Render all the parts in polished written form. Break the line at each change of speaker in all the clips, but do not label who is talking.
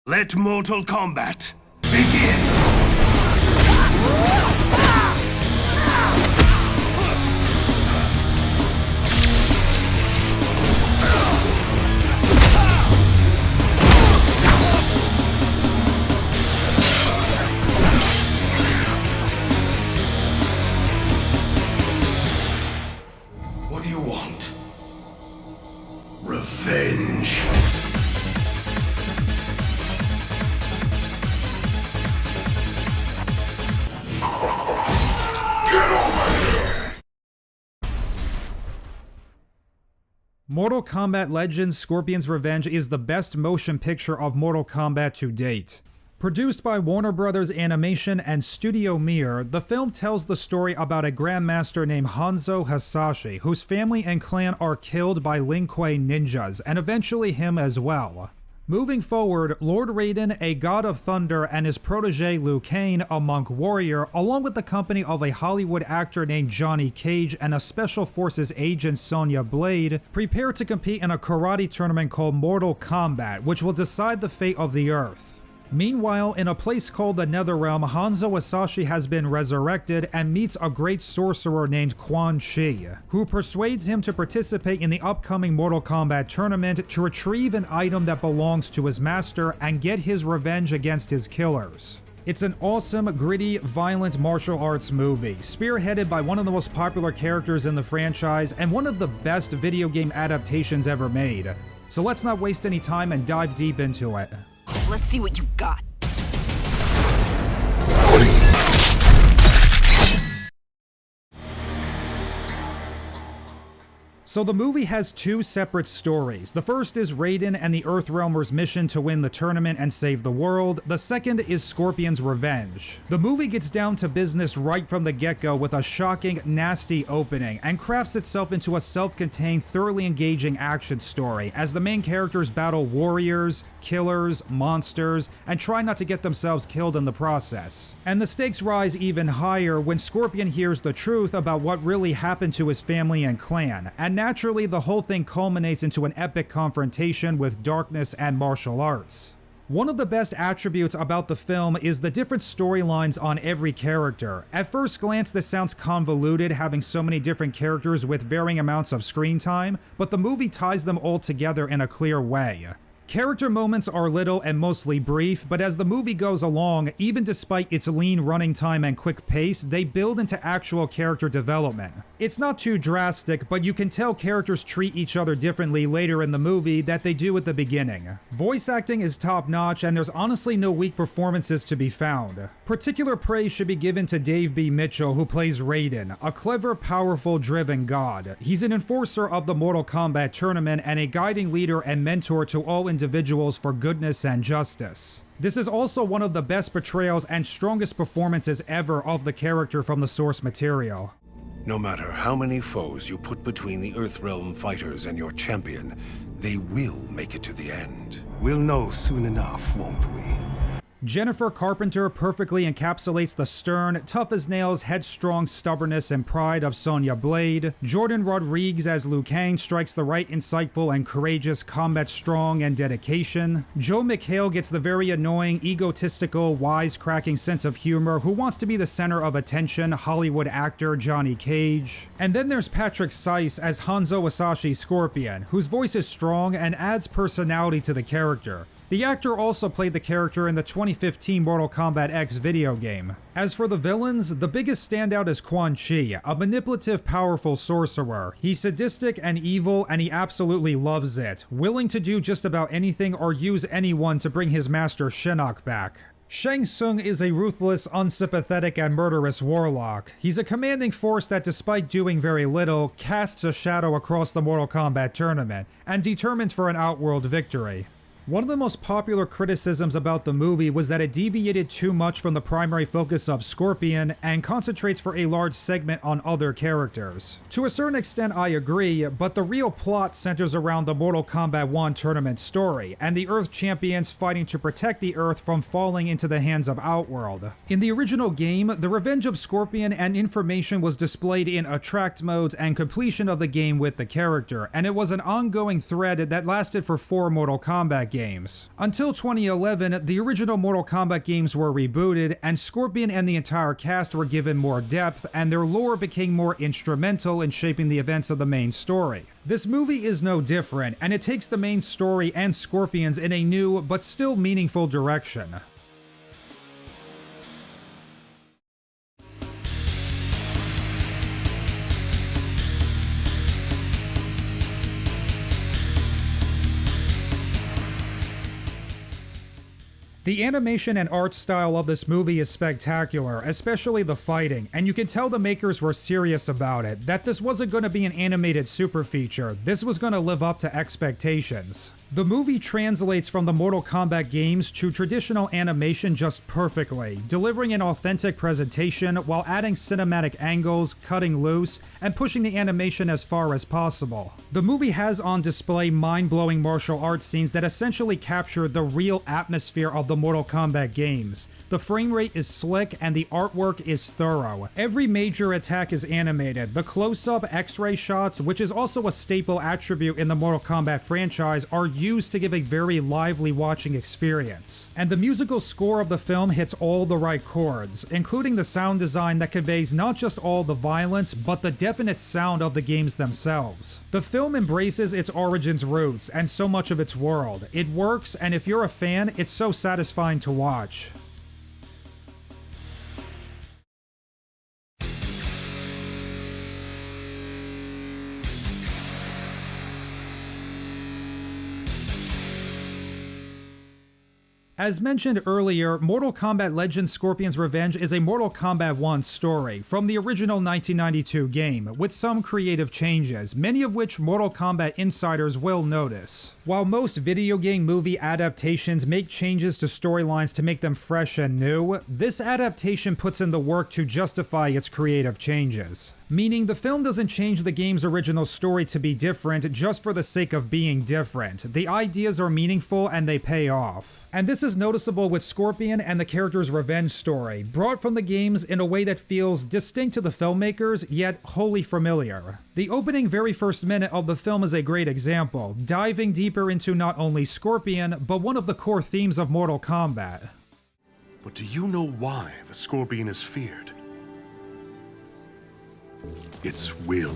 Let Mortal Kombat begin! What do you want? Revenge.
Mortal Kombat Legends: Scorpion's Revenge is the best motion picture of Mortal Kombat to date. Produced by Warner Bros. Animation and Studio Mir, the film tells the story about a Grandmaster named Hanzo Hasashi, whose family and clan are killed by Lin Kuei ninjas, and eventually him as well. Moving forward, Lord Raiden, a god of thunder, and his protege Liu Kang, a monk warrior, along with the company of a Hollywood actor named Johnny Cage and a Special Forces agent Sonya Blade, prepare to compete in a karate tournament called Mortal Kombat, which will decide the fate of the Earth. Meanwhile, in a place called the Netherrealm, Hanzo Hasashi has been resurrected and meets a great sorcerer named Quan Chi, who persuades him to participate in the upcoming Mortal Kombat tournament to retrieve an item that belongs to his master and get his revenge against his killers. It's an awesome, gritty, violent martial arts movie, spearheaded by one of the most popular characters in the franchise and one of the best video game adaptations ever made. So let's not waste any time and dive deep into it.
Let's see what you've got.
So the movie has two separate stories. The first is Raiden and the Earthrealmers' mission to win the tournament and save the world. The second is Scorpion's revenge. The movie gets down to business right from the get-go with a shocking, nasty opening and crafts itself into a self-contained, thoroughly engaging action story as the main characters battle warriors, killers, monsters, and try not to get themselves killed in the process. And the stakes rise even higher when Scorpion hears the truth about what really happened to his family and clan, and naturally the whole thing culminates into an epic confrontation with darkness and martial arts. One of the best attributes about the film is the different storylines on every character. At first glance, this sounds convoluted, having so many different characters with varying amounts of screen time, but the movie ties them all together in a clear way. Character moments are little and mostly brief, but as the movie goes along, even despite its lean running time and quick pace, they build into actual character development. It's not too drastic, but you can tell characters treat each other differently later in the movie that they do at the beginning. Voice acting is top-notch, and there's honestly no weak performances to be found. Particular praise should be given to Dave B. Mitchell, who plays Raiden, a clever, powerful, driven god. He's an enforcer of the Mortal Kombat tournament and a guiding leader and mentor to all individuals for goodness and justice. This is also one of the best portrayals and strongest performances ever of the character from the source material.
No matter how many foes you put between the Earthrealm fighters and your champion, they will make it to the end. We'll know soon enough, won't we?
Jennifer Carpenter perfectly encapsulates the stern, tough-as-nails, headstrong stubbornness and pride of Sonya Blade. Jordan Rodriguez as Liu Kang strikes the right insightful and courageous combat strong and dedication. Joe McHale gets the very annoying, egotistical, wisecracking sense of humor who wants to be the center of attention Hollywood actor Johnny Cage. And then there's Patrick Seiss as Hanzo Hasashi Scorpion, whose voice is strong and adds personality to the character. The actor also played the character in the 2015 Mortal Kombat X video game. As for the villains, the biggest standout is Quan Chi, a manipulative, powerful sorcerer. He's sadistic and evil, and he absolutely loves it, willing to do just about anything or use anyone to bring his master Shinnok back. Shang Tsung is a ruthless, unsympathetic, and murderous warlock. He's a commanding force that, despite doing very little, casts a shadow across the Mortal Kombat tournament, and determined for an outworld victory. One of the most popular criticisms about the movie was that it deviated too much from the primary focus of Scorpion and concentrates for a large segment on other characters. To a certain extent I agree, but the real plot centers around the Mortal Kombat 1 tournament story, and the Earth champions fighting to protect the Earth from falling into the hands of Outworld. In the original game, the revenge of Scorpion and information was displayed in attract modes and completion of the game with the character, and it was an ongoing thread that lasted for 4 Mortal Kombat games. games. Until 2011, the original Mortal Kombat games were rebooted, and Scorpion and the entire cast were given more depth, and their lore became more instrumental in shaping the events of the main story. This movie is no different, and it takes the main story and Scorpions in a new, but still meaningful direction. The animation and art style of this movie is spectacular, especially the fighting, and you can tell the makers were serious about it, that this wasn't going to be an animated super feature, this was going to live up to expectations. The movie translates from the Mortal Kombat games to traditional animation just perfectly, delivering an authentic presentation while adding cinematic angles, cutting loose, and pushing the animation as far as possible. The movie has on display mind-blowing martial arts scenes that essentially capture the real atmosphere of the Mortal Kombat games. The frame rate is slick and the artwork is thorough. Every major attack is animated. The close-up X-ray shots, which is also a staple attribute in the Mortal Kombat franchise, are used to give a very lively watching experience. And the musical score of the film hits all the right chords, including the sound design that conveys not just all the violence, but the definite sound of the games themselves. The film embraces its origins roots and so much of its world. It works, and if you're a fan, it's so satisfying to watch. As mentioned earlier, Mortal Kombat Legends Scorpion's Revenge is a Mortal Kombat 1 story from the original 1992 game, with some creative changes, many of which Mortal Kombat insiders will notice. While most video game movie adaptations make changes to storylines to make them fresh and new, this adaptation puts in the work to justify its creative changes. Meaning the film doesn't change the game's original story to be different just for the sake of being different. The ideas are meaningful and they pay off. And this is noticeable with Scorpion and the character's revenge story, brought from the games in a way that feels distinct to the filmmakers, yet wholly familiar. The opening very first minute of the film is a great example, diving deeper into not only Scorpion, but one of the core themes of Mortal Kombat.
But do you know why the Scorpion is feared? It's will.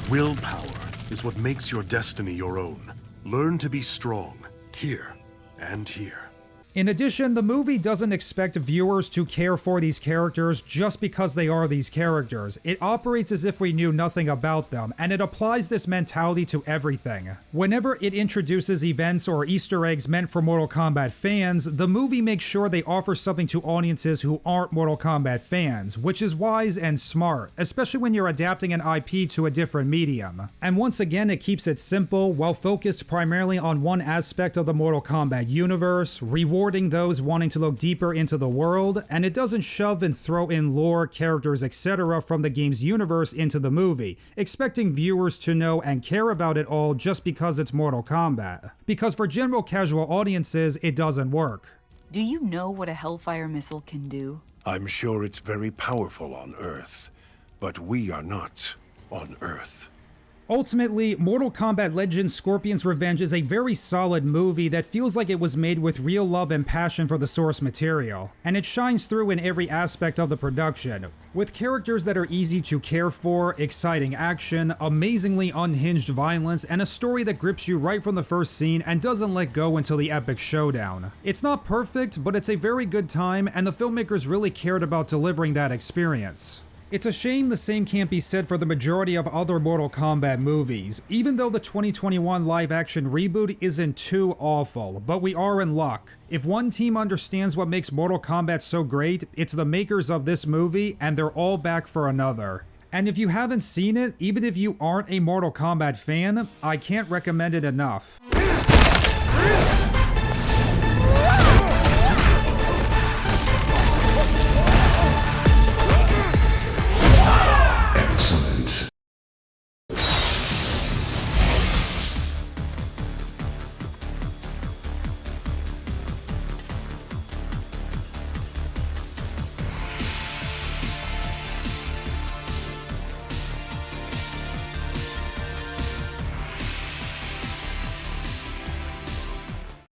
Willpower is what makes your destiny your own. Learn to be strong, here and here.
In addition, the movie doesn't expect viewers to care for these characters just because they are these characters. It operates as if we knew nothing about them, and it applies this mentality to everything. Whenever it introduces events or Easter eggs meant for Mortal Kombat fans, the movie makes sure they offer something to audiences who aren't Mortal Kombat fans, which is wise and smart, especially when you're adapting an IP to a different medium. And once again, it keeps it simple, while focused primarily on one aspect of the Mortal Kombat universe, rewarding those wanting to look deeper into the world, and it doesn't shove and throw in lore, characters, etc. from the game's universe into the movie, expecting viewers to know and care about it all just because it's Mortal Kombat. Because for general casual audiences, it doesn't work.
Do you know what a Hellfire missile can do?
I'm sure it's very powerful on Earth, but we are not on Earth.
Ultimately, Mortal Kombat Legends Scorpion's Revenge is a very solid movie that feels like it was made with real love and passion for the source material, and it shines through in every aspect of the production, with characters that are easy to care for, exciting action, amazingly unhinged violence, and a story that grips you right from the first scene and doesn't let go until the epic showdown. It's not perfect, but it's a very good time, and the filmmakers really cared about delivering that experience. It's a shame the same can't be said for the majority of other Mortal Kombat movies, even though the 2021 live-action reboot isn't too awful, but we are in luck. If one team understands what makes Mortal Kombat so great, it's the makers of this movie, and they're all back for another. And if you haven't seen it, even if you aren't a Mortal Kombat fan, I can't recommend it enough.